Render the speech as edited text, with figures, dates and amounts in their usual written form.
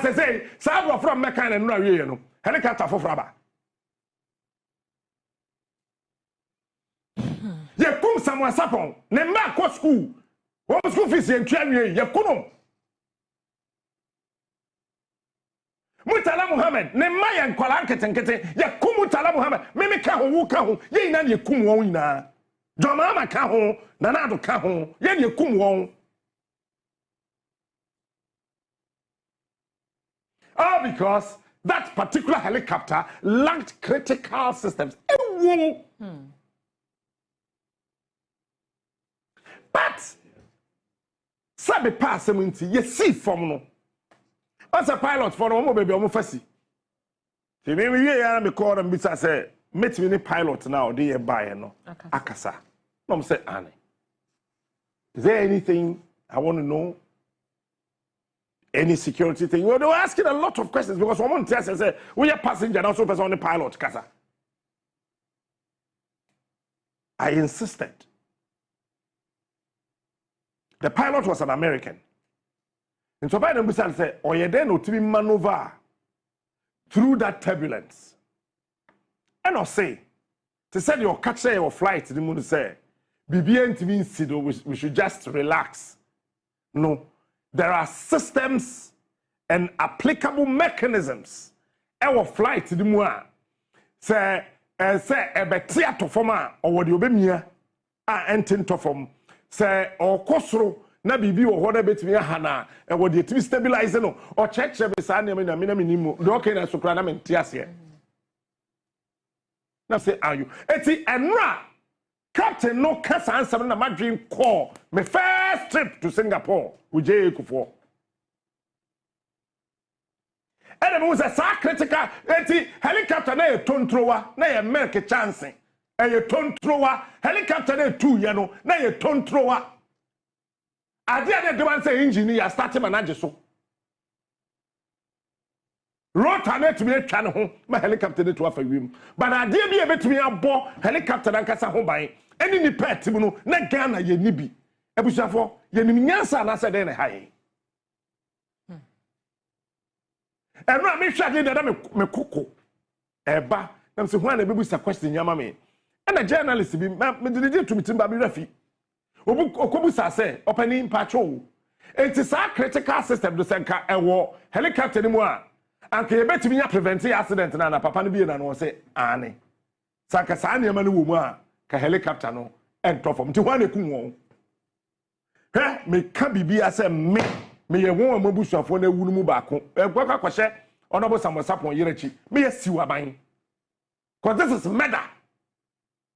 say saabo from Mecca and no awie no helicopter for fraba ye kum Samuel Sapon ne ma ko school wo school fees ye ntwa awie ye kunom Mutala Muhammad ne ma ye nkwala nketenkete ye kum Mutala Muhammad me ka ho wu ka ho ye ina ne kum won ina Joma ma ka ho na na do ka ho ye ne kum won. All because that particular helicopter lacked critical systems. But sabe pass seminti ye see from no. As a pilot for no baby omo fasi. Ti me ya me call them bisa say meet me pilot now dey buy no. Akasa. No say Annie. Is there anything I want to know? Any security thing? Well, they were asking a lot of questions because someone tells us, we are passenger, also person on the pilot, Kasa. I insisted. The pilot was an American. And so by the way, said, "Oh, you then to be maneuver through that turbulence." And I say, to say your catch your flight, the moon say, we should just relax. No. There are systems and applicable mechanisms. Our flight to the moon say ebetia to forma or what you be near entin to form say or kosro na bibi or what between hana and what you to stabilize no or check besane me na minimo do okay na sokra na mentiase na say are you eti enra Captain no kasa answer na my dream call my first trip to Singapore with J. Kufuor. And it was a critical helicopter na a ton thrower na a American chancing. A ton thrower helicopter na 2 yano na a ton thrower. I did the one say engineer starting manager so. Rota na to be a channel home my helicopter to offer him. But I did be a bit me a bo helicopter and kasa home by any ni pet no na Ghana ye nibi. Ebushafo ye ni nyansa na se den haye. Eno me hwade da me koko. Eba na se ho na bebusa question nyama me. Na journalist bi me did to mitimba bi rafi. Okobusa se opening patrol. Enti sa critical system do senka ewo helicopter ni mu a anka ye betimi nya prevent accident na papa no bi na no se ane. Saka sa ne ma no wo mu a ka helicopter no ento fom ti ho na ku won. Me ka bibi ase me ye won amabusuafo na wunu mu baako egwa kwakwache onobo Samuel Sapon yerechi me ye siwa ban because this is murder.